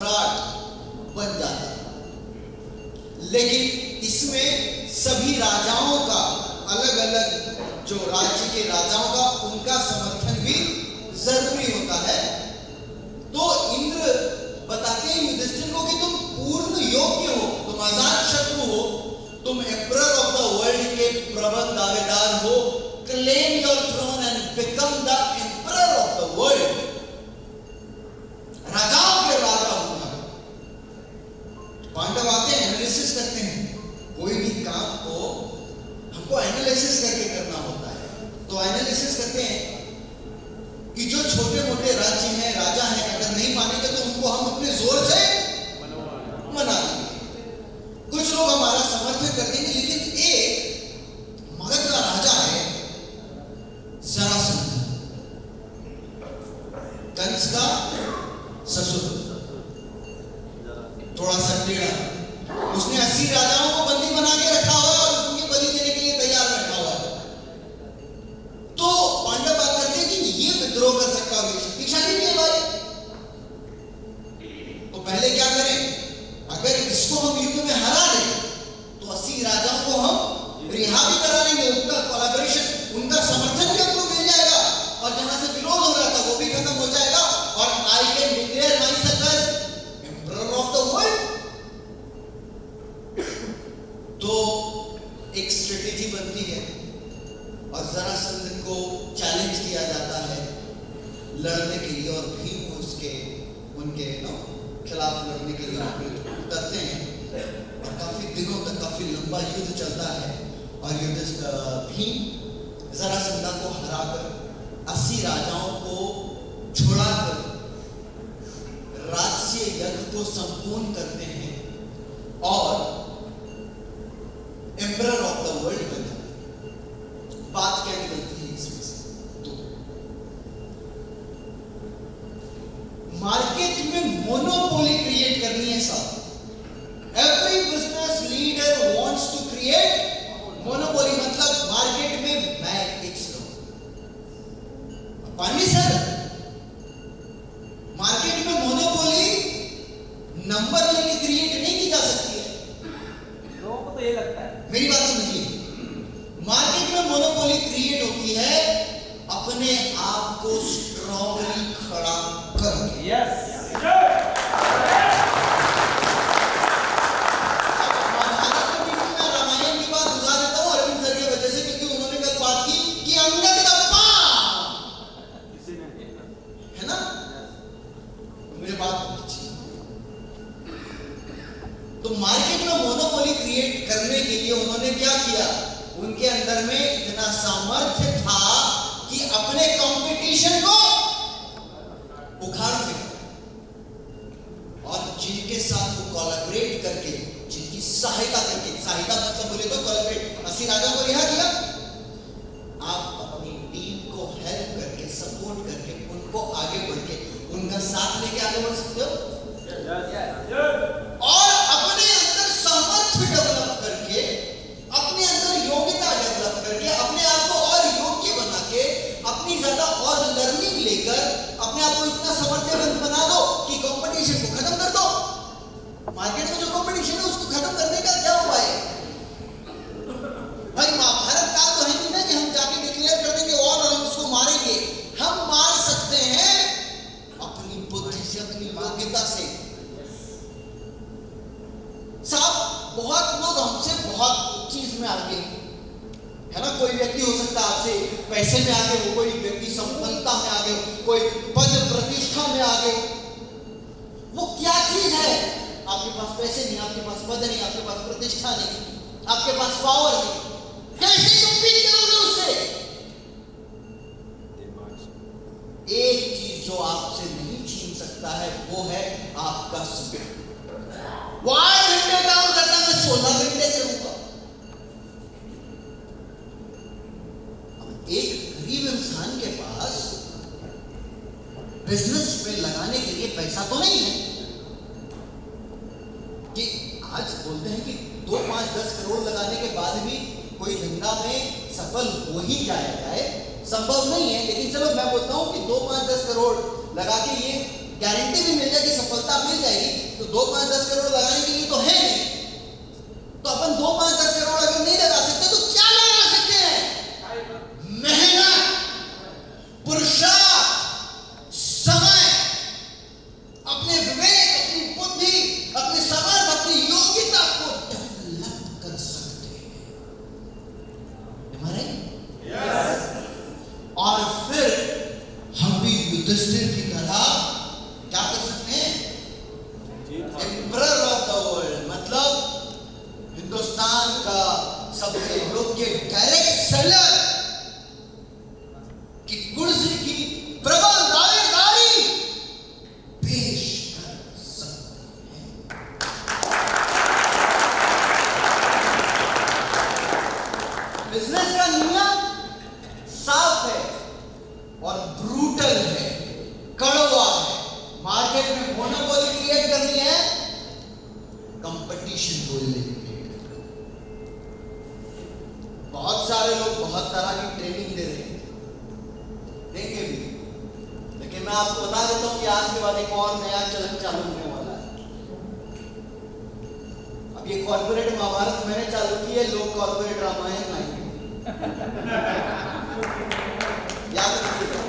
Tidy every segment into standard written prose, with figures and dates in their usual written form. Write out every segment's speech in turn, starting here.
सम्राट बन जाता है। लेकिन इसमें सभी राजाओं का, अलग अलग जो राज्य के राजाओं का, उनका समर्थन भी जरूरी होता है। तो इंद्र बताते हैं युधिष्ठिर को कि तुम पूर्ण योग्य हो, तुम अजात शत्रु हो, तुम एम्परर ऑफ द वर्ल्ड के प्रबल दावेदार हो। Claim your throne and become the emperor of the world. राजाओं के राजा होना। पांडव आते हैं, एनालिसिस करते हैं, कोई भी काम को हमको एनालिसिस करके करना होता है। तो एनालिसिस करते हैं कि जो छोटे मोटे राज्य हैं, राजा हैं, अगर नहीं मानेंगे तो उनको हम अपने जोर से मना देंगे। कुछ लोग हमारा समर्थन कर देंगे। लेकिन एक मगध का राजा है जरासंध, कंस का ससुर, थोड़ा सा टेढ़ा। उसने 80 राजाओं को बंदी बना के रखा हुआ है और उनकी बलि देने के लिए तैयार बैठा हुआ है। तो पांडव बात करते हैं कि ये विद्रोह कर सकता है, शक्तिशाली नहीं है भाई। तो पहले क्या करें? अगर इसको हम युद्ध में हरा दें तो 80 राजाओं को हम रिहा भी करा लेंगे, उनका कोलैबोरेशन, उनका समर्थन भी हमको मिल जाएगा और जहां से विरोध हो रहा था वो भी खत्म हो जाएगा और I can declare myself as emperor of the world. तो एक स्ट्रेटेजी बनती है और जरासंध को चैलेंज किया जाता है लड़ने के लिए, और भीम उसके उनके खिलाफ लड़ने के लिए उतरते हैं और काफी दिनों तक काफी लंबा युद्ध चलता है। और भीम जरासंध को हराकर 80 राजाओं को छुड़ाकर राजस्य यज्ञ को संपूर्ण करते हैं और एम्परर ऑफ द वर्ल्ड बनते हैं। बात क्या निकलती है इसमें से? तो मार्केट में मोनोपोली क्रिएट करनी है सब। Every business leader wants to create monopoly, मतलब मार्केट में मैं फिक्स रहूं। पानी सर, मार्केट में मोनोपोली नंबर लेके क्रिएट नहीं की जा सकती है। लोगों को तो ये लगता है, मेरी बात समझिए, मार्केट में मोनोपोली क्रिएट होती है अपने आप को स्ट्रांगली खड़ा करके। यस। रामायण की बात बुझा देता हूं अरविंद सर की वजह से, क्योंकि उन्होंने कल बात की कि अंगद का है ना, मेरे बात अच्छी। तो मार्केट में मोनोपोली क्रिएट करने के लिए उन्होंने क्या किया? उनके अंदर में इतना सामर्थ्य था कि अपने कंपटीशन को उखाड़ फेंका और जिनके साथ वो कोलैबोरेट करके, जिनकी सहायता करके, सहायता मतलब बोले तो कोलैबोरेट, 80 राजा को रिहा किया। आप अपनी टीम को हेल्प करके, सपोर्ट करके, उनको आगे बढ़ के, उनका साथ लेके आगे बढ़ सकते हो और अपने अंदर सामर्थ्य डेवलप करके, अपने अंदर योग्यता डेवलप करके, अपने आप को और योग्य बना के, अपनी ज्यादा और लर्निंग लेकर अपने आप को इतना समर्थ्यवान बना दो कि कंपटीशन को खत्म कर दो। मार्केट में जो कंपटीशन है उसको खत्म करने का क्या उपाय है भाई? महाभारत का तो है नहीं ना कि हम जाके डिक्लेयर कर देंगे और हम उसको मारेंगे। हम मार सकते हैं अपनी बुद्धि से, अपनी योग्यता से। साहब, बहुत लोग हमसे बहुत चीज में आगे है ना। कोई व्यक्ति हो सकता है आपसे पैसे में आगे हो, कोई व्यक्ति संपन्नता में आगे हो, कोई पद प्रतिष्ठा में आगे हो। वो क्या चीज है? आपके पास पैसे नहीं, आपके पास पद नहीं, आपके पास प्रतिष्ठा नहीं, आपके पास पावर नहीं, कैसे कंपीट करोगे उससे? एक चीज जो आपसे नहीं छीन सकता है वो है आपका समय। 8 घंटे काम करता, मैं 16 घंटे करूंगा। एक गरीब इंसान के पास बिजनेस में लगाने के लिए पैसा तो नहीं है कि आज बोलते हैं कि 2, 5, 10 करोड़ लगाने के बाद भी कोई धंधा में सफल हो ही जाए, संभव नहीं है। लेकिन चलो मैं बोलता हूं कि 2, 5, 10 करोड़ लगा के ये गारंटी भी मिल जाए कि सफलता मिल जाएगी, तो 2, 5, 10 करोड़ लगाने के लिए तो है नहीं। तो अपन 2, 5, 10 करोड़ अगर नहीं लगा सकते तो क्या लगा सकते हैं? मेहनत, पुरुषार्थ, समय, अपने विवेक, अपनी बुद्धि, अपने समर्थ, अपनी योग्यता को डेवलप कर सकते हैं। हमारे और फिर हम भी युधिष्ठिर की तरह क्या कर सकते हैं? एम्परर ऑफ द वर्ल्ड, मतलब हिंदुस्तान का सबसे योग्य डायरेक्ट सेलर की कुर्सी की प्रबल दावेदारी पेश कर सकते हैं। बिजनेस का नियम साफ है और ब्रूटल है, कड़वा है। मार्केट में मोनोपोली क्रिएट करनी है, कंपटीशन को एलिमिनेट करना। बहुत सारे लोग बहुत तरह की ट्रेनिंग दे रहे हैं, देंगे भी, लेकिन मैं आपको बता देता हूं कि आज के बाद एक और नया चलन चालू होने वाला है। अब ये कॉर्पोरेट महाभारत मैंने चालू की है, लोग कॉर्पोरेट रामायण लाएंगे। याद रखिएगा,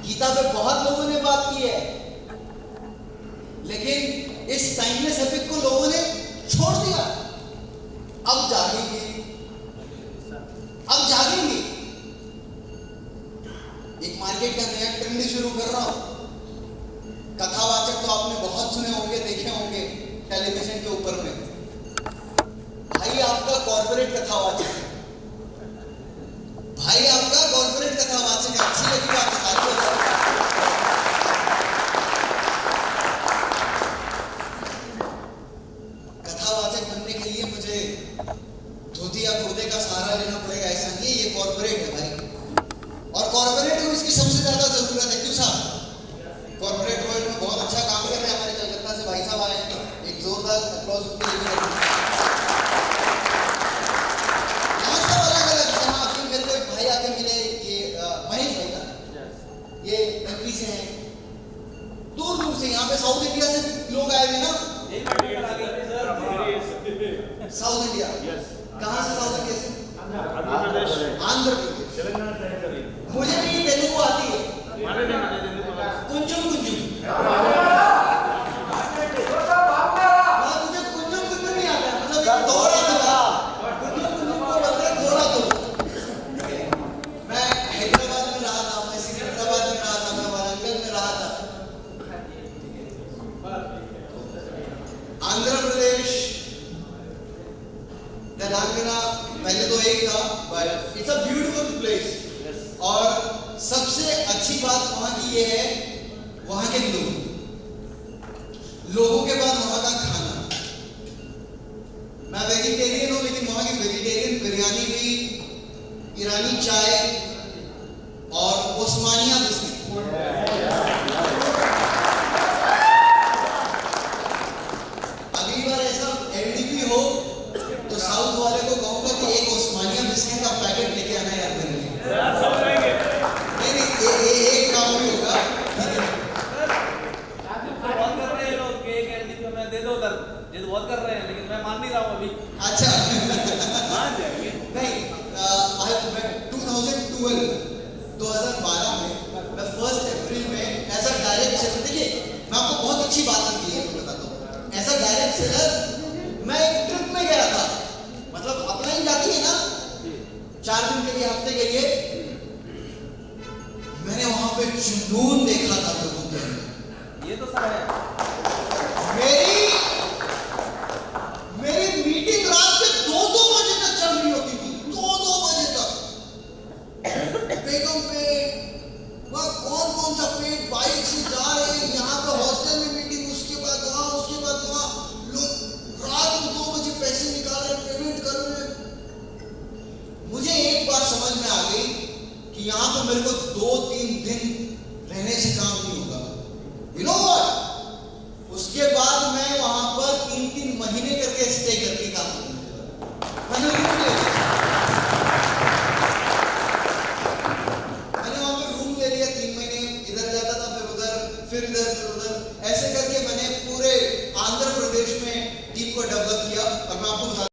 गीता पे बहुत लोगों ने बात की है, लेकिन इस टाइमलेस एपिक को लोगों ने छोड़ दिया। अब जागेंगे, अब जागेंगे। एक मार्केट का नया ट्रेंड शुरू कर रहा हूं। कथावाचक तो आपने बहुत सुने होंगे, देखे होंगे टेलीविजन के ऊपर में। भाई आपका कॉर्पोरेट कथावाचक है, भाई आपका कॉर्पोरेट कथावाचक है। अच्छी लगी बात? कथावाचक बनने के लिए मुझे धोती या कुर्ते का सहारा लेना पड़ेगा, ऐसा नहीं है। ये कॉर्पोरेट है भाई, और कॉर्पोरेट को इसकी सबसे ज्यादा जरूरत है। क्यों साहब? कॉर्पोरेट वर्ल्ड में बहुत अच्छा काम कर रहे हैं। हमारे कलकत्ता से भाई साहब आए, एक जोरदार अप्लॉज उनके लिए भी करेंगे। ये एमपी से हैं, दूर दूर से, यहाँ पे साउथ इंडिया से भी लोग आए हुए ना। साउथ इंडिया, कहाँ से? साउथ इंडिया से आंध्र प्रदेश। मुझे भी तेलुगु आती है, कुंजुम कुंजुम। मुझे कुंजुम कुंजुम नहीं आता है, मतलब थोड़ा थोड़ा कुंजुम कुंजुम को बोलते हैं, थोड़ा थोड़ा। मैं हैदराबाद में रहा था, मैं सिकंदराबाद में रहा था, मैं वारंगल में रहा था। आंध्र प्रदेश, तेलंगाना पहले तो एक था, but it's a beautiful place. और सबसे अच्छी बात वहां की ये है, वहां के लोगों के बाद वहां का खाना। मैं वेजिटेरियन हूं, लेकिन वहां की वेजिटेरियन बिरयानी भी, ईरानी चाय और ओस्मानिया बिस्किट। अगली बार ऐसा एलडीपी हो तो साउथ वाले को कहूंगा कि एक ओस्मानिया बिस्किट का पैकेट लेके आना यार मेरे लिए। नहीं, एक काम भी होगा। बहुत कर रहे हैं, लेकिन मैं मान नहीं रहा हूँ अभी। अच्छा नहीं, 2012 में मैं 1 अप्रैल में ऐसा डायरेक्ट सेलर, देखिए मैं आपको बहुत अच्छी बात की है, बताता हूँ। ऐसा डायरेक्ट सेलर, मैं एक ट्रिप में गया था, मतलब अपना ही जाती है ना, 4 दिन के लिए, हफ्ते के लिए। मैंने वहां पे जुनून देखा था लोगों के। ये तो सब है। मेरी मीटिंग रात के 2-2 बजे तक चल रही होती थी, 2-2 बजे तक। बेगम पेट, वहाँ कौन सा पेट बाइक से जा रहे हैं, यहाँ पे हॉस्टल में मीटिंग, उसके बाद वहाँ, उसके बाद वहाँ। लोग रात में 2 बजे पैसे निकाल रहे, पेमेंट कर रहे हैं। मुझे एक बात समझ में आ गई कि यहाँ पे मेरे को 2-3 दिन रहने से काम नहीं होगा। You know what? डेवलप किया और मैं आपको बता